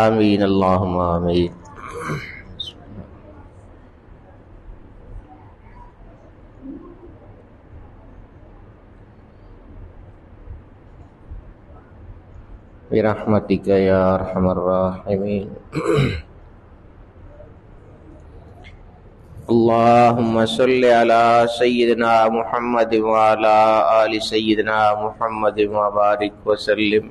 آمین اللہم آمین. برحمتک یا ارحم الراحمین. اللہم صل علی سیدنا محمد وعلی آل سیدنا محمد وبارک وسلم.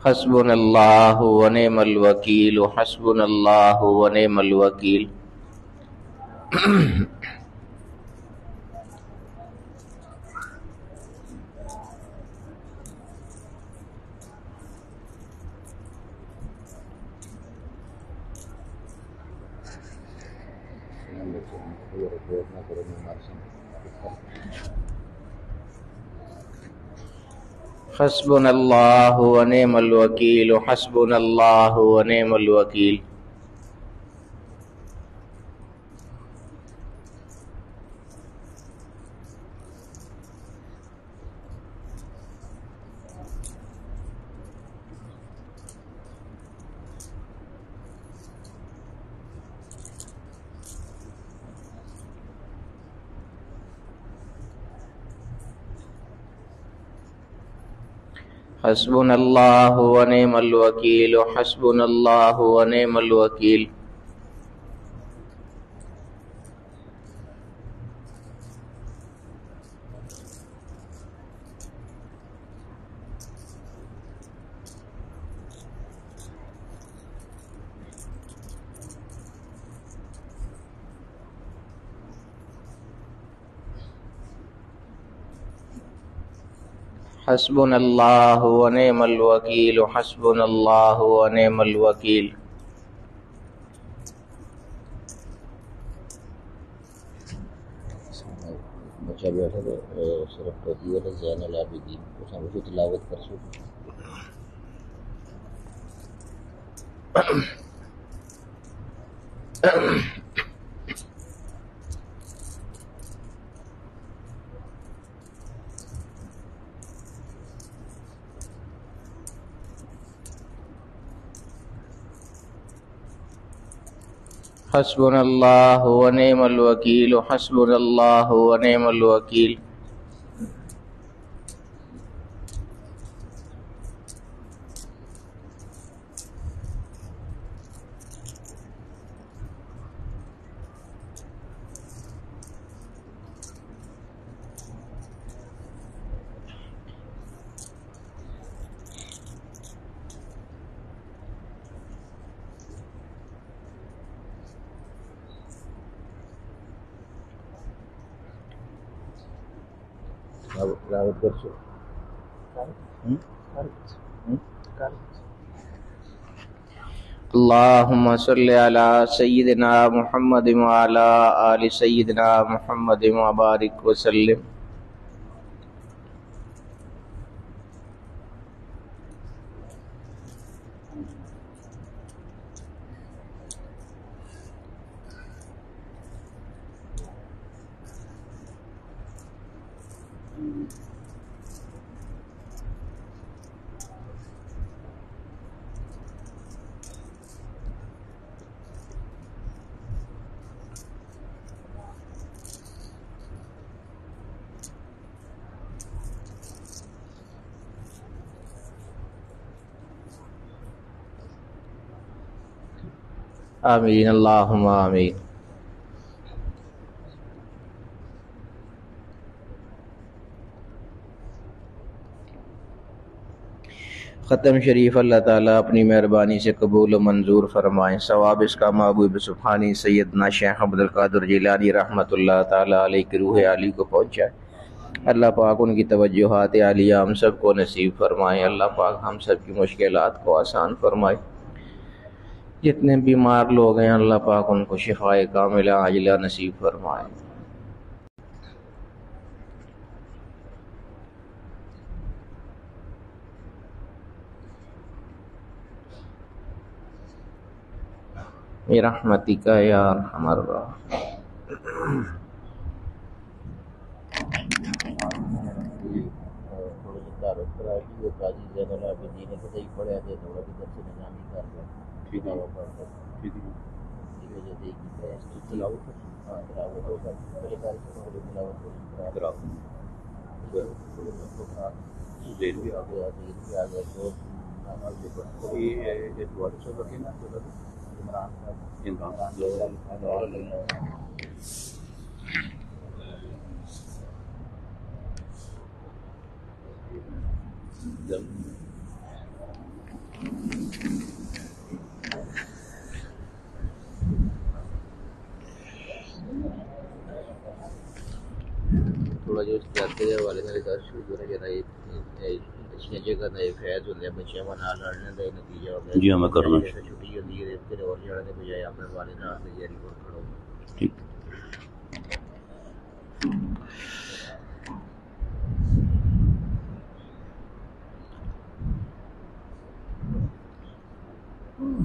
حسبنا اللہ ونعم الوکیل حسبنا اللہ ونعم الوکیل. حسبنا اللہ ونعم الوکیل حسبنا اللہ ونعم الوکیل. حسبنا اللہ ونعم الوکیل حسبنا اللہ ونعم الوکیل. حسبنا اللہ ونعم الوکیل حسبنا اللہ ونعم الوکیل. بچہ بیٹھا تو صرف قدیر زین العابدین اس ہم اسے تلاوت کر سکتے. حسبنا اللہ ونعم الوکیل حسبنا اللہ ونعم الوکیل. تلاوت کر سکتے. اللہم صل علی سیدنا محمد وعلی آل سیدنا محمد وبارک وسلم. آمین اللہم آمین. ختم شریف اللہ تعالیٰ اپنی مہربانی سے قبول و منظور فرمائیں، ثواب اس کا محبوب سبحانی سیدنا شیخ عبدالقادر جیلانی رحمۃ اللہ تعالیٰ علیہ کی روح عالی کو پہنچائے۔ اللہ پاک ان کی توجہات عالیہ ہم سب کو نصیب فرمائیں۔ اللہ پاک ہم سب کی مشکلات کو آسان فرمائے۔ جتنے بیمار لوگ ہیں اللہ پاک ان کو شفاء کاملہ عاجلہ نصیب فرمائے۔ برحمتک یا ارحم الراحمین۔ تھوڑے سے تعارف کرا کہ وہ قاضی زین العابدین ہے، تو پڑھا دے تھوڑا بھی درس نظامی کر لیں۔ ٹھیک ہے ٹھیک ہے یہ وجہ سے کی ہے تلاوت تلاوت ہوگا پہلے کار سے تلاوت کراؤ دیر بھی آ گیا تو یہ دوبارہ سے رکھیں نا تھوڑا جو جاتے ہیں والے میرے گھر شروع ہونے کے نئے اچھی جگہ نئے فیض ہوتے ہیں بچے منا لڑنے کا نتیجہ ہوتا ہے۔ جی ہمیں کرنا چھٹی ہوتی ہے پھر اور جانے کے بجائے اپنے والد نال تیاری کر کھڑو۔ ٹھیک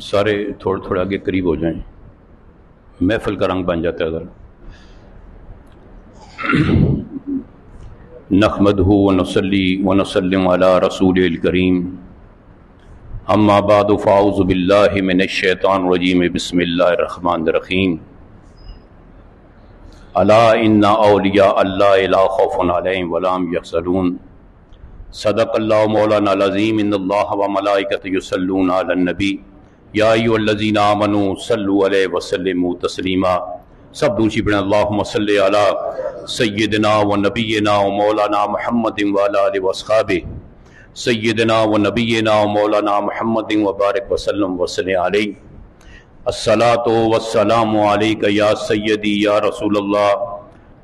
سارے تھوڑے تھوڑے آگے قریب ہو جائیں، محفل کا رنگ بن جاتا ہے ذرا۔ نحمدہ ونصلی ونسلم علی رسول الکریم، اما بعد فاعوذ باللہ من الشیطان الرجیم، بسم اللہ الرحمن الرحیم۔ الا ان اولیاء اللہ لا خوف علیہم ولا هم یحزنون، صدق اللہ مولانا العظیم۔ ان اللہ وملائکتہ یصلون علی النبی یا ایھا الذین آمنوا صلوا علیہ وسلموا تسلیما۔ سب دوسری پڑھیں، اللہم صلی علی سیدنا و نبینا و مولانا محمد وعلی آلہ واصحابہ سیدنا و نبینا و مولانا محمد وبارک وسلم وصلی علیہ۔ الصلاۃ والسلام علیک یا سیدی یا رسول اللہ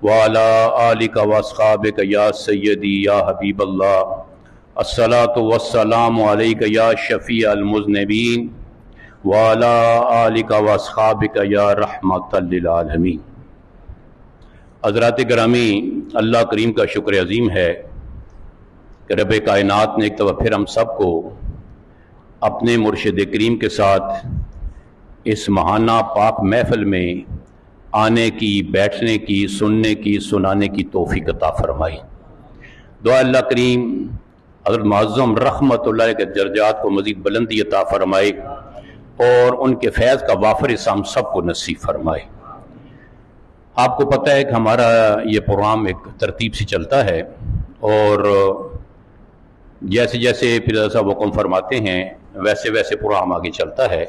وعلی آلک واصحابک یا سیدی یا حبیب اللہ۔ الصلاۃ والسلام علیک یا شفیع المذنبین وعلی آلک واصحابک یا رحمۃ للعالمین۔ حضرات گرامی، اللہ کریم کا شکر عظیم ہے کہ رب کائنات نے ایک دفعہ پھر ہم سب کو اپنے مرشد کریم کے ساتھ اس ماہانہ پاک محفل میں آنے کی، بیٹھنے کی، سننے کی، سنانے کی توفیق عطا فرمائی۔ دعا اللہ کریم حضرت معظم رحمت اللہ کے درجات کو مزید بلندی عطا فرمائے اور ان کے فیض کا وافر حصہ ہم سب کو نصیب فرمائے۔ آپ کو پتہ ہے کہ ہمارا یہ پروگرام ایک ترتیب سے چلتا ہے، اور جیسے جیسے پھر صاحب حکم فرماتے ہیں ویسے ویسے پروگرام آگے چلتا ہے۔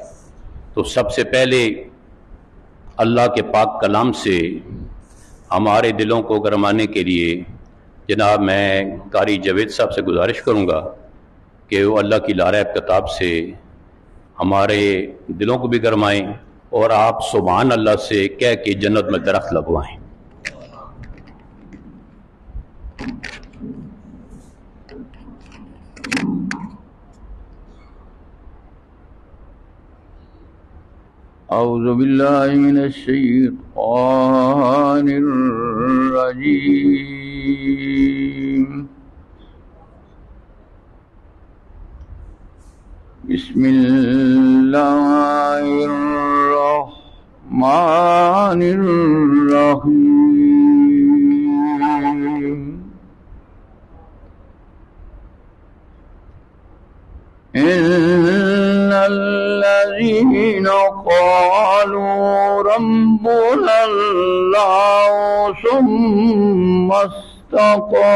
تو سب سے پہلے اللہ کے پاک کلام سے ہمارے دلوں کو گرمانے کے لیے جناب میں قاری جاوید صاحب سے گزارش کروں گا کہ وہ اللہ کی لارب کتاب سے ہمارے دلوں کو بھی گرمائیں، اور آپ سبحان اللہ سے کہہ کے جنت میں درخت لگوائیں۔ اعوذ باللہ من الشیطان الرجیم، بسم اللہ الرحمن الرحیم۔ ان الذین قالوا ربنا اللہ ثم استقاموا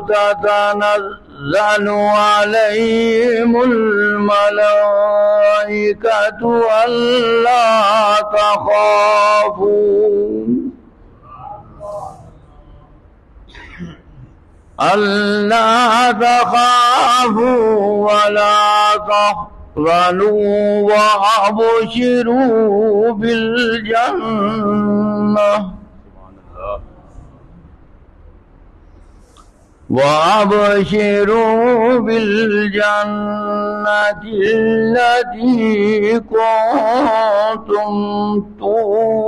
تتنزل عليهم الملائكة الملائكة ألا تخافوا ولا تحزنوا وأبشروا بالجنة التي كنتم توعدون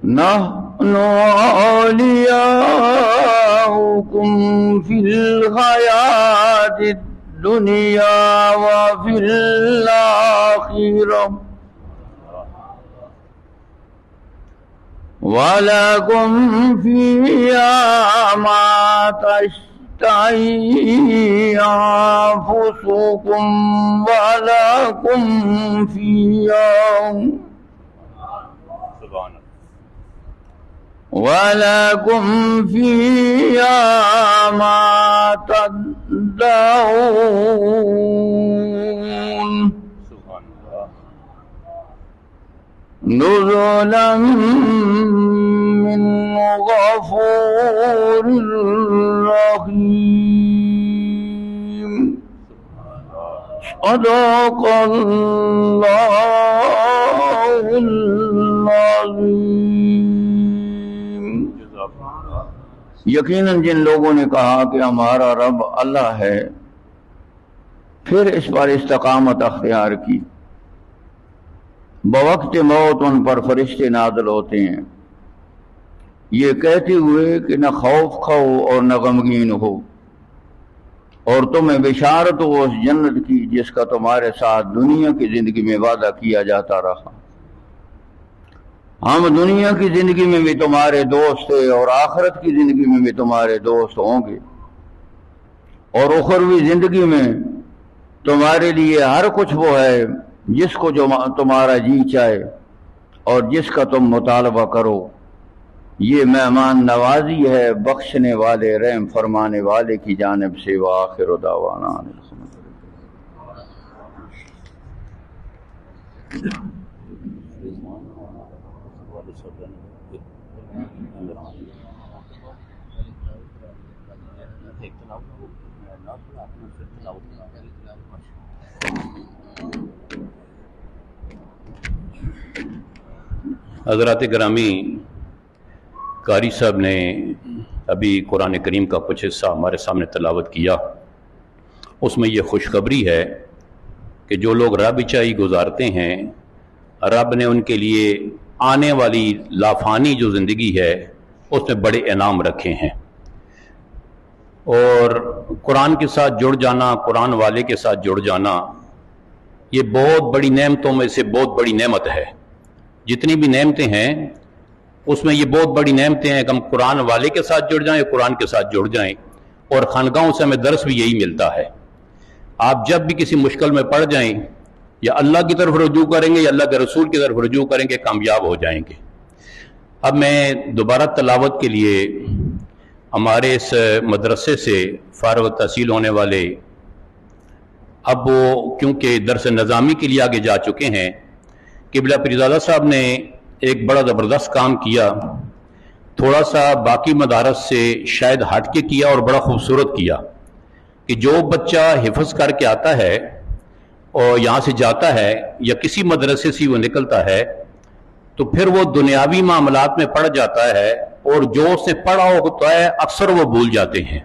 نحن أولياؤكم في الحياة الدنيا وفي الآخرة ولكم فيها ما تشتهي أنفسكم ولكم فيها ما تدعون نزلا من غفور رحيم صدق الله العظيم. یقیناً جن لوگوں نے کہا کہ ہمارا رب اللہ ہے، پھر اس پر استقامت اختیار کی، بوقت موت ان پر فرشتے نازل ہوتے ہیں یہ کہتے ہوئے کہ نہ خوف کھاؤ اور نہ غمگین ہو، اور تمہیں بشارت ہو اس جنت کی جس کا تمہارے ساتھ دنیا کی زندگی میں وعدہ کیا جاتا رہا۔ ہم دنیا کی زندگی میں بھی تمہارے دوست تھے اور آخرت کی زندگی میں بھی تمہارے دوست ہوں گے، اور اخروی زندگی میں تمہارے لیے ہر کچھ وہ ہے جس کو جو تمہارا جی چاہے اور جس کا تم مطالبہ کرو۔ یہ مہمان نوازی ہے بخشنے والے رحم فرمانے والے کی جانب سے۔ وآخر دعوانا حضرات گرامی، قاری صاحب نے ابھی قرآن کریم کا کچھ حصہ ہمارے سامنے تلاوت کیا۔ اس میں یہ خوشخبری ہے کہ جو لوگ رابچائی گزارتے ہیں، رب نے ان کے لیے آنے والی لافانی جو زندگی ہے اس میں بڑے انعام رکھے ہیں، اور قرآن کے ساتھ جڑ جانا، قرآن والے کے ساتھ جڑ جانا، یہ بہت بڑی نعمتوں میں سے بہت بڑی نعمت ہے۔ جتنی بھی نعمتیں ہیں اس میں یہ بہت بڑی نعمتیں ہیں کہ ہم قرآن والے کے ساتھ جڑ جائیں، قرآن کے ساتھ جڑ جائیں، اور خانقاہوں سے ہمیں درس بھی یہی ملتا ہے۔ آپ جب بھی کسی مشکل میں پڑ جائیں، یا اللہ کی طرف رجوع کریں گے یا اللہ کے رسول کی طرف رجوع کریں گے، کامیاب ہو جائیں گے۔ اب میں دوبارہ تلاوت کے لیے ہمارے اس مدرسے سے فارغ التحصیل ہونے والے، اب وہ کیونکہ درس نظامی کے لیے آگے جا چکے ہیں، قبلہ پیرزادہ صاحب نے ایک بڑا زبردست کام کیا، تھوڑا سا باقی مدارس سے شاید ہٹ کے کیا اور بڑا خوبصورت کیا، کہ جو بچہ حفظ کر کے آتا ہے اور یہاں سے جاتا ہے یا کسی مدرسے سے وہ نکلتا ہے تو پھر وہ دنیاوی معاملات میں پڑ جاتا ہے، اور جو اس نے پڑھا ہوتا ہے اکثر وہ بھول جاتے ہیں۔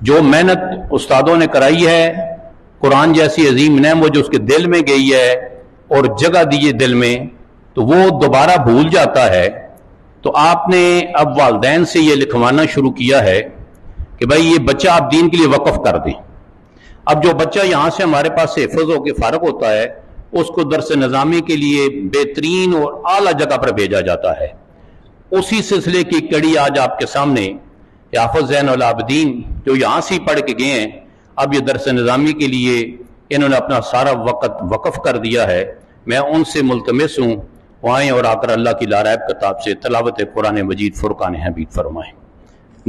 جو محنت استادوں نے کرائی ہے، قرآن جیسی عظیم نعمت جو اس کے دل میں گئی ہے اور جگہ دیے دل میں، تو وہ دوبارہ بھول جاتا ہے۔ تو آپ نے اب والدین سے یہ لکھوانا شروع کیا ہے کہ بھائی یہ بچہ آپ دین کے لیے وقف کر دیں۔ اب جو بچہ یہاں سے ہمارے پاس سے حفظ ہو کے فارغ ہوتا ہے، اس کو درس نظامی کے لیے بہترین اور اعلیٰ جگہ پر بھیجا جاتا ہے۔ اسی سلسلے کی کڑی آج آپ کے سامنے حافظ زین العابدین جو یہاں سے پڑھ کے گئے ہیں، اب یہ درس نظامی کے لیے انہوں نے اپنا سارا وقت وقف کر دیا ہے۔ میں ان سے ملتمس ہوں وہ آئیں اور آ کر اللہ کی لارائب کتاب سے تلاوت قرآن مجید فرقان حمید فرمائیں۔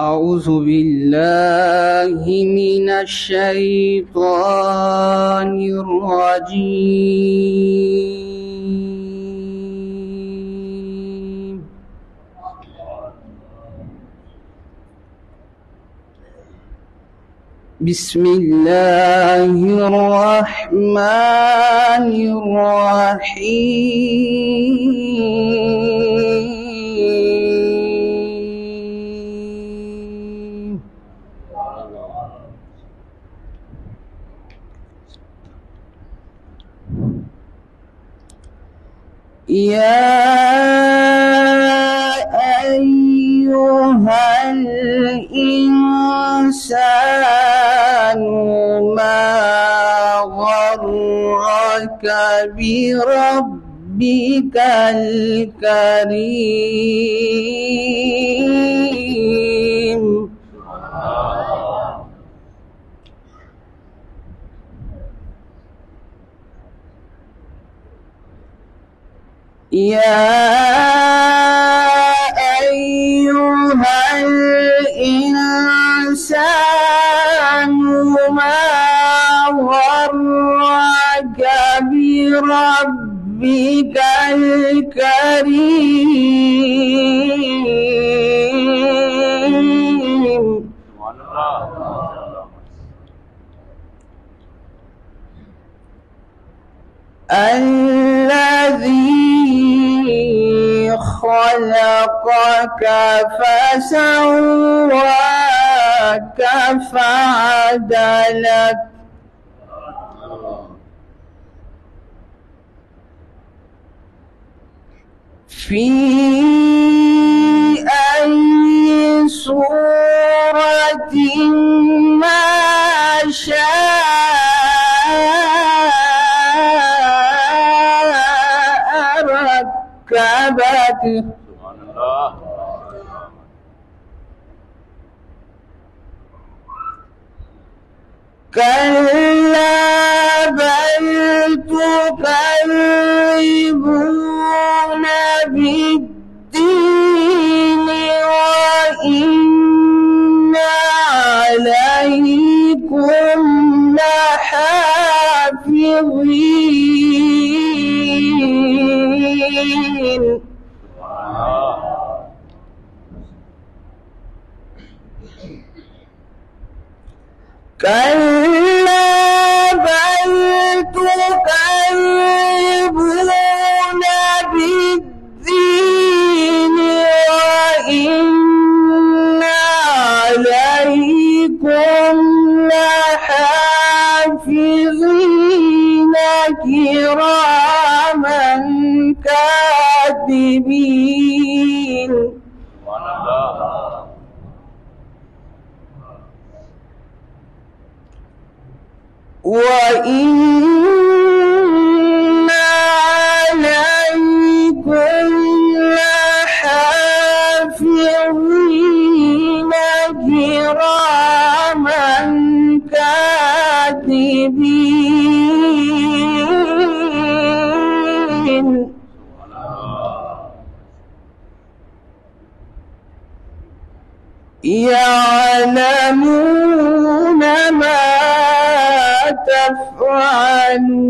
أعوذ بالله من الشيطان الرجيم. بسم الله الرحمن الرحيم. يا أيها الإنسان ما غرك بربك الكريم. يا أيها الإنسان ما غرك بربك الكريم. الذي خلقك فسواك فعدلك في أي صورة ما شاء ركبك. كلا بل تكذبون بالدين وإن عليكم لحافظين. كلا بل تكذبون بالدين وإن عليكم لحافظين كراما كاتبين. وإن عليكم لحافظين كراما كاتبين. يعلمون ما تفعلون.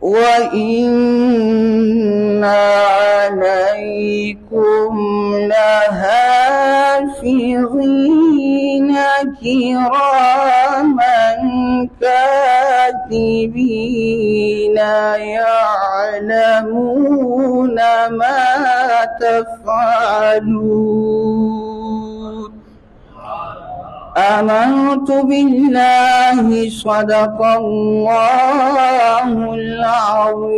وإن عليكم لحافظين كراما كاتبين يعلمون ما تفعلون. آمنت بالله صدق الله العظيم.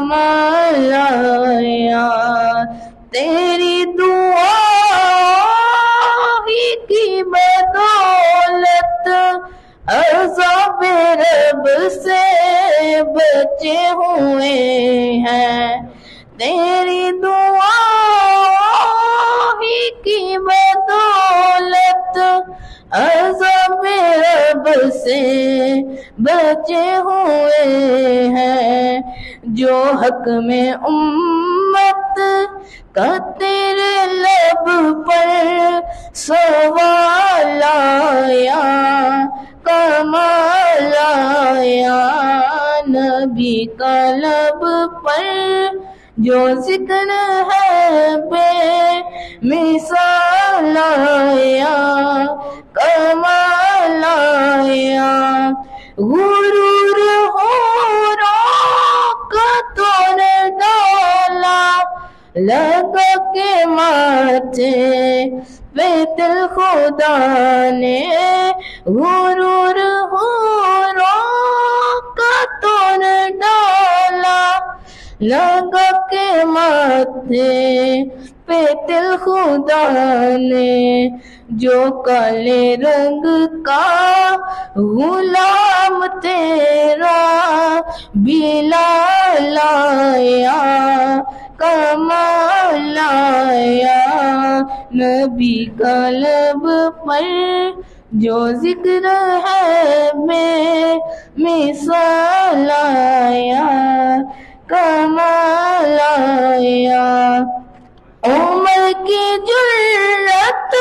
کمال آیا تیری دعا ہی کی بدولت عذاب رب سے بچے ہوئے ہیں تیری دعا ہی کی بدولت عذاب رب سے بچے ہوئے ہیں جو حق میں امت کا تیرے لب پر سوال آیا کمال آیا نبی کا لب پر جو ذکر ہے بے مثال آیا کمال آیا غرور حوروں کا تو نے ڈالا لگا کے ماتھے پہ دل خدا نے غرور حوروں کا تو نے ڈالا لگا کے ماتھے پہ دل خدا نے جو کالے رنگ کا غلام تیرا بلال آیا کمال آیا نبی کا لب پر جو ذکر ہے بے مثال آیا کمال آیا عمر کی جرت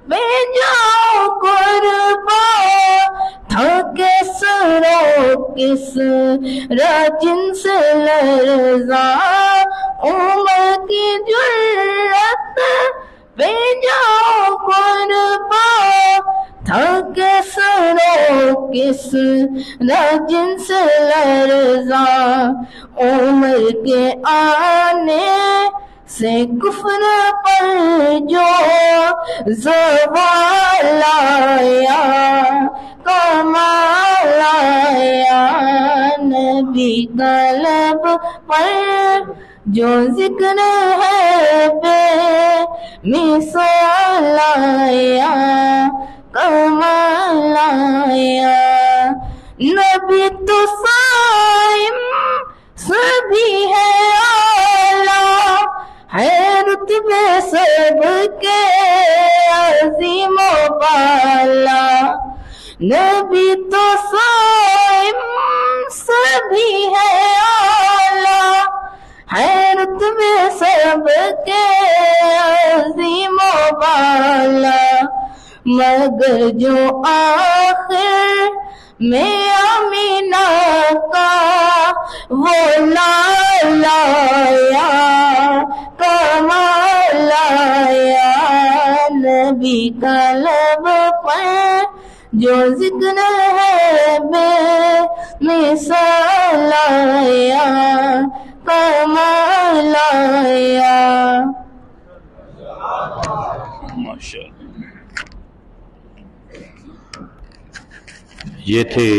بے جاؤ قربان تھا کس رو کس راجن سے لرزا عمر کی جرت بے جاؤ قربان تھا کس رو کس راجن سے لرزا عمر کے آنے سے کفر پر جو زوال آیا کمال آیا نبی کا لب پر جو ذکر ہے بے مثال آیا کمال آیا نبی تو صائم سبھی ہے اعلیٰ ہے رتبے سب کے عظیم و بالا نبی تو صائم سبھی ہے اعلیٰ ہے رتبے سب کے عظیم و بالا مگر جو آخر میں آمینہ کا وہ لال آیا کمال آیا نبی کا لب پر جو ذکر ہے بے مثال آیا کمال آیا ماشاءاللہ یہ تھے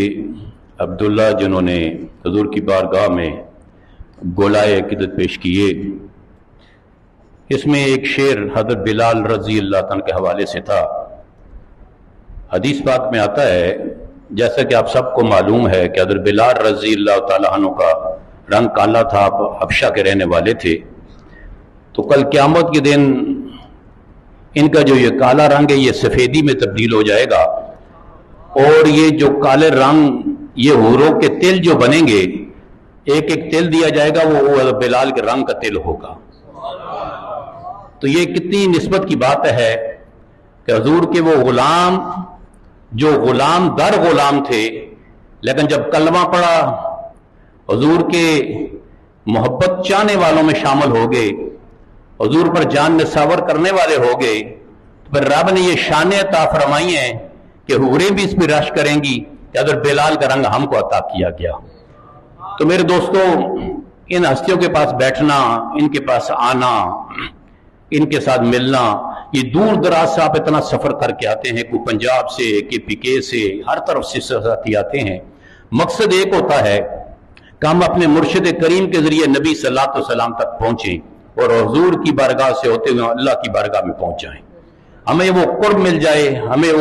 عبداللہ جنہوں نے حضور کی بارگاہ میں گولائے عقیدت پیش کیے اس میں ایک شعر حضرت بلال رضی اللہ عنہ کے حوالے سے تھا حدیث پاک میں آتا ہے جیسا کہ آپ سب کو معلوم ہے کہ حضرت بلال رضی اللہ تعالیٰ عنہ کا رنگ کالا تھا آپ حبشہ کے رہنے والے تھے تو کل قیامت کے دن ان کا جو یہ کالا رنگ ہے یہ سفیدی میں تبدیل ہو جائے گا اور یہ جو کالے رنگ یہ حوروں کے تل جو بنیں گے ایک ایک تل دیا جائے گا وہ بلال کے رنگ کا تل ہوگا تو یہ کتنی نسبت کی بات ہے کہ حضور کے وہ غلام جو غلام در غلام تھے لیکن جب کلمہ پڑا حضور کے محبت چاہنے والوں میں شامل ہو گئے حضور پر جان نثار کرنے والے ہو گئے تو پھر رب نے یہ شان عطا فرمائی ہیں کہ حوریں بھی اس پہ رش کریں گی کہ اگر بلال کا رنگ ہم کو عطا کیا گیا تو میرے دوستو ان ہستیوں کے پاس بیٹھنا ان کے پاس آنا ان کے ساتھ ملنا یہ دور دراز سے آپ اتنا سفر کر کے آتے ہیں کوئی پنجاب سے کہ پی کے سے ہر طرف سے ساتھی آتے ہیں مقصد ایک ہوتا ہے کہ ہم اپنے مرشد کریم کے ذریعے نبی صلی اللہ علیہ وسلم تک پہنچیں اور حضور کی بارگاہ سے ہوتے ہوئے اللہ کی بارگاہ میں پہنچ جائیں، ہمیں وہ قرب مل جائے، ہمیں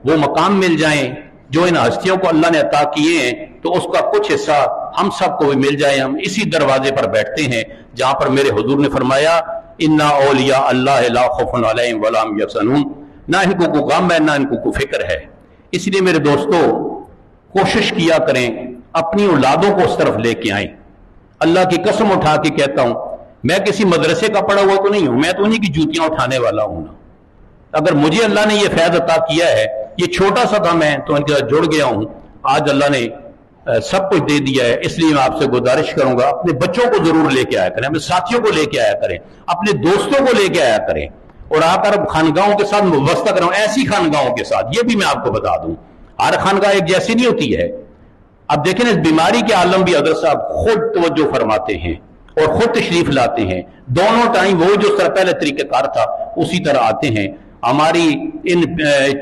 وہ مقام مل جائیں جو ان ہستیوں کو اللہ نے عطا کیے ہیں، تو اس کا کچھ حصہ ہم سب کو بھی مل جائے۔ ہم اسی دروازے پر بیٹھتے ہیں جہاں پر میرے حضور نے فرمایا انا اولیاء اللہ لا خوف علیہم ولا هم یحزنون، نہ ان کو کوئی غم ہے نہ ان کو کوئی فکر ہے۔ اس لیے میرے دوستو کوشش کیا کریں اپنی اولادوں کو اس طرف لے کے آئیں۔ اللہ کی قسم اٹھا کے کہتا ہوں، میں کسی مدرسے کا پڑھا ہوا تو نہیں ہوں، میں تو انہیں کی جوتیاں اٹھانے والا ہوں نا۔ اگر مجھے اللہ نے یہ فیض عطا کیا ہے، یہ چھوٹا سا تھا، میں تو ان کے ساتھ جڑ گیا ہوں، آج اللہ نے سب کچھ دے دیا ہے۔ اس لیے میں آپ سے گزارش کروں گا اپنے بچوں کو ضرور لے کے آیا کریں، اپنے ساتھیوں کو لے کے آیا کریں، اپنے دوستوں کو لے کے آیا کریں، اور آ کر خانگاہوں کے ساتھ وابستہ کریں، ایسی خانگاہوں کے ساتھ۔ یہ بھی میں آپ کو بتا دوں ہر خانگاہ ایک جیسی نہیں ہوتی ہے۔ اب دیکھیں اس بیماری کے عالم بھی حضرت صاحب خود توجہ فرماتے ہیں اور خود تشریف لاتے ہیں، دونوں ٹائم وہ جو سر پہلے طریقہ کار تھا اسی طرح آتے ہیں، ہماری ان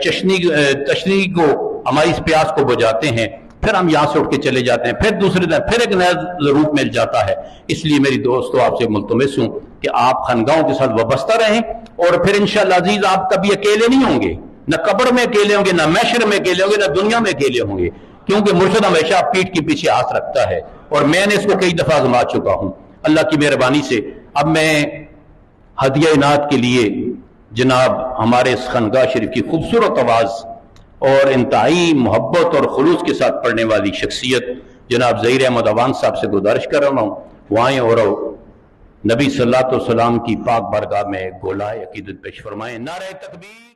تشنی کو، ہماری اس پیاس کو بجھاتے ہیں، پھر ہم یہاں سے اٹھ کے چلے جاتے ہیں، پھر دوسرے دن پھر ایک نیا روپ مل جاتا ہے۔ اس لیے میری دوستو آپ سے ملتمس ہوں کہ آپ خانگاہوں کے ساتھ وابستہ رہیں، اور پھر انشاءاللہ عزیز آپ کبھی اکیلے نہیں ہوں گے، نہ قبر میں اکیلے ہوں گے، نہ محشر میں اکیلے ہوں گے، نہ دنیا میں اکیلے ہوں گے، کیونکہ مرشد ہمیشہ پیٹھ کے پیچھے ہاتھ رکھتا ہے، اور میں نے اس کو کئی دفعہ آزما چکا ہوں۔ اللہ کی مہربانی سے اب میں ہدیہ انعت کے لیے جناب ہمارے اس خانقاہ شریف کی خوبصورت آواز اور انتہائی محبت اور خلوص کے ساتھ پڑھنے والی شخصیت جناب ظہیر احمد عوان صاحب سے گزارش کر رہا ہوں، وہ آئیں اور نبی صلی اللہ علیہ وسلم کی پاک بارگاہ میں گولائے عقیدت پیش فرمائیں۔ نعرہ تکبیر۔